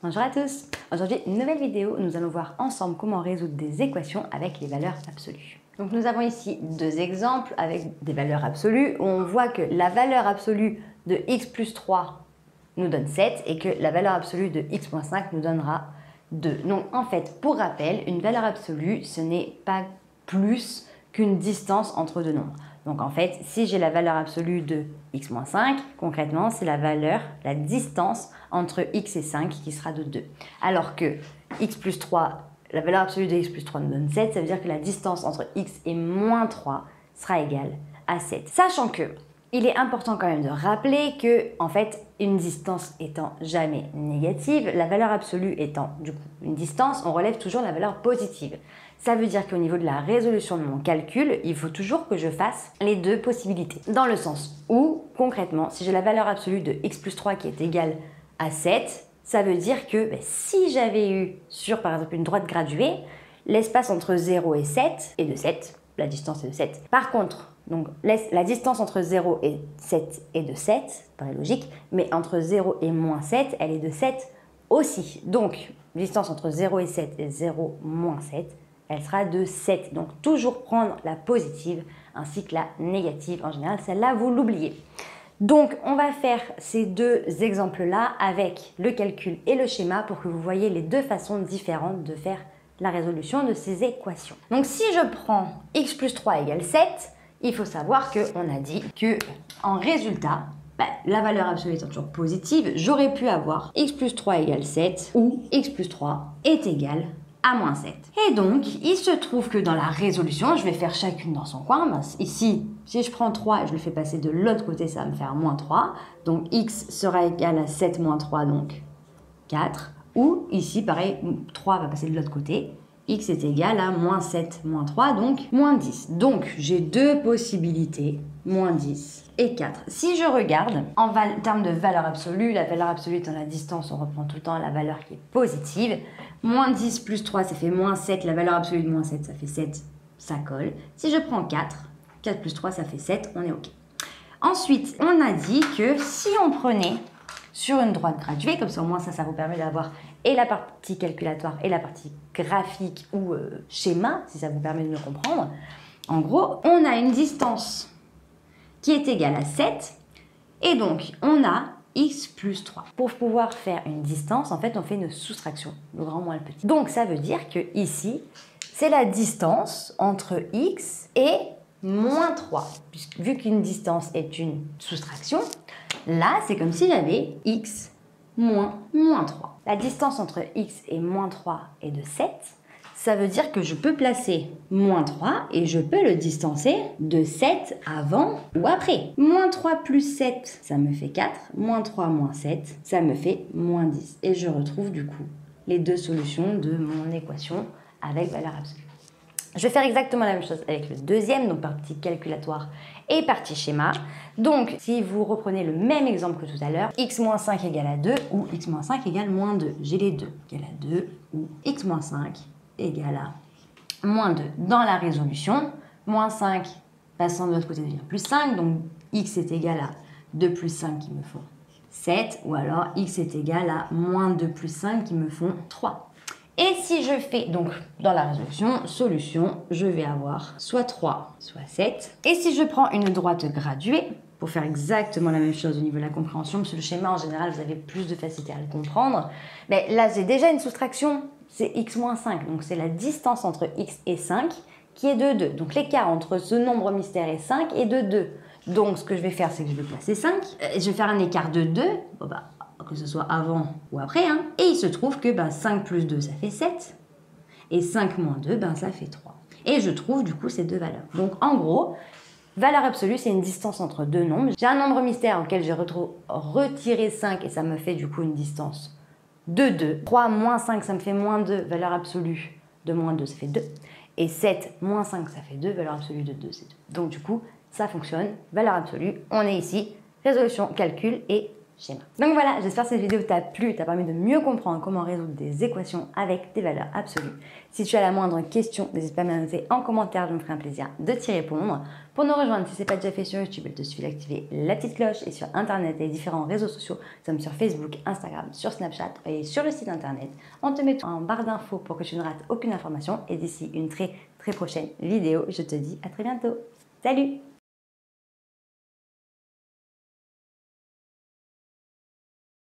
Bonjour à tous. Aujourd'hui, une nouvelle vidéo. Nous allons voir ensemble comment résoudre des équations avec les valeurs absolues. Donc nous avons ici deux exemples avec des valeurs absolues où on voit que la valeur absolue de x plus 3 nous donne 7 et que la valeur absolue de x moins 5 nous donnera 2. Donc en fait, pour rappel, une valeur absolue, ce n'est pas plus qu'une distance entre deux nombres. Donc en fait, si j'ai la valeur absolue de x moins 5, concrètement, c'est la distance entre x et 5 qui sera de 2. Alors que x plus 3, la valeur absolue de x plus 3 nous donne 7, ça veut dire que la distance entre x et moins 3 sera égale à 7. Sachant que il est important quand même de rappeler que, en fait, une distance étant jamais négative, la valeur absolue étant du coup une distance, on relève toujours la valeur positive. Ça veut dire qu'au niveau de la résolution de mon calcul, il faut toujours que je fasse les deux possibilités. Dans le sens où, concrètement, si j'ai la valeur absolue de x plus 3 qui est égale à 7, ça veut dire que si j'avais eu sur, par exemple, une droite graduée, l'espace entre 0 et 7 est de 7, la distance est de 7. Par contre, donc, la distance entre 0 et 7 est de 7, ça paraît logique, mais entre 0 et moins 7, elle est de 7 aussi. Donc, distance entre 0 et 7 et 0 moins 7, elle sera de 7. Donc, toujours prendre la positive ainsi que la négative. En général, celle-là, vous l'oubliez. Donc, on va faire ces deux exemples-là avec le calcul et le schéma pour que vous voyez les deux façons différentes de faire la résolution de ces équations. Donc, si je prends x plus 3 égale 7, il faut savoir qu'on a dit que en résultat, la valeur absolue étant toujours positive, j'aurais pu avoir x plus 3 égale 7 ou x plus 3 est égal à moins 7. Et donc, il se trouve que dans la résolution, je vais faire chacune dans son coin. Ici, si je prends 3 et je le fais passer de l'autre côté, ça va me faire moins 3. Donc, x sera égal à 7 moins 3, donc 4. Ou ici, pareil, 3 va passer de l'autre côté. X est égal à moins 7 moins 3, donc moins 10. Donc, j'ai deux possibilités, moins 10 et 4. Si je regarde, en termes de valeur absolue, la valeur absolue étant la distance, on reprend tout le temps la valeur qui est positive. Moins 10 plus 3, ça fait moins 7. La valeur absolue de moins 7, ça fait 7. Ça colle. Si je prends 4, 4 plus 3, ça fait 7. On est OK. Ensuite, on a dit que si on prenait sur une droite graduée, comme ça au moins ça vous permet d'avoir et la partie calculatoire et la partie graphique ou schéma, si ça vous permet de me comprendre. En gros, on a une distance qui est égale à 7 et donc on a x plus 3. Pour pouvoir faire une distance, en fait, on fait une soustraction, le grand moins le petit. Donc ça veut dire que ici, c'est la distance entre x et moins 3. Vu qu'une distance est une soustraction, là, c'est comme si j'avais x moins 3. La distance entre x et moins 3 est de 7. Ça veut dire que je peux placer moins 3 et je peux le distancer de 7 avant ou après. Moins 3 plus 7, ça me fait 4. Moins 3 moins 7, ça me fait moins 10. Et je retrouve du coup les deux solutions de mon équation avec valeur absolue. Je vais faire exactement la même chose avec le deuxième, donc partie calculatoire et partie schéma. Donc, si vous reprenez le même exemple que tout à l'heure, x moins 5 égale à 2 ou x moins 5 égale moins 2. J'ai les deux, égale à 2 ou x moins 5 égale à moins 2. Dans la résolution, moins 5 passant de l'autre côté devient plus 5, donc x est égal à 2 plus 5 qui me font 7, ou alors x est égal à moins 2 plus 5 qui me font 3. Et si je fais, donc, dans la résolution, solution, je vais avoir soit 3, soit 7. Et si je prends une droite graduée, pour faire exactement la même chose au niveau de la compréhension, parce que le schéma, en général, vous avez plus de facilité à le comprendre, mais là, j'ai déjà une soustraction, c'est x moins 5. Donc, c'est la distance entre x et 5 qui est de 2. Donc, l'écart entre ce nombre mystère et 5 est de 2. Donc, ce que je vais faire, c'est que je vais placer 5. Je vais faire un écart de 2. Bon, que ce soit avant ou après, hein. Et il se trouve que 5 plus 2, ça fait 7. Et 5 moins 2, ça fait 3. Et je trouve du coup ces deux valeurs. Donc en gros, valeur absolue, c'est une distance entre deux nombres. J'ai un nombre mystère auquel j'ai retiré 5 et ça me fait du coup une distance de 2. 3 moins 5, ça me fait moins 2. Valeur absolue de moins 2, ça fait 2. Et 7 moins 5, ça fait 2. Valeur absolue de 2, c'est 2. Donc du coup, ça fonctionne. Valeur absolue, on est ici. Résolution, calcul et schéma. Donc voilà, j'espère que cette vidéo t'a plu, t'a permis de mieux comprendre comment résoudre des équations avec des valeurs absolues. Si tu as la moindre question, n'hésite pas à me la noter en commentaire, je me ferai un plaisir de t'y répondre. Pour nous rejoindre, si ce n'est pas déjà fait sur YouTube, il te suffit d'activer la petite cloche, et sur Internet et les différents réseaux sociaux, nous sommes sur Facebook, Instagram, sur Snapchat et sur le site Internet. On te met en barre d'infos pour que tu ne rates aucune information, et d'ici une très prochaine vidéo, je te dis à très bientôt. Salut!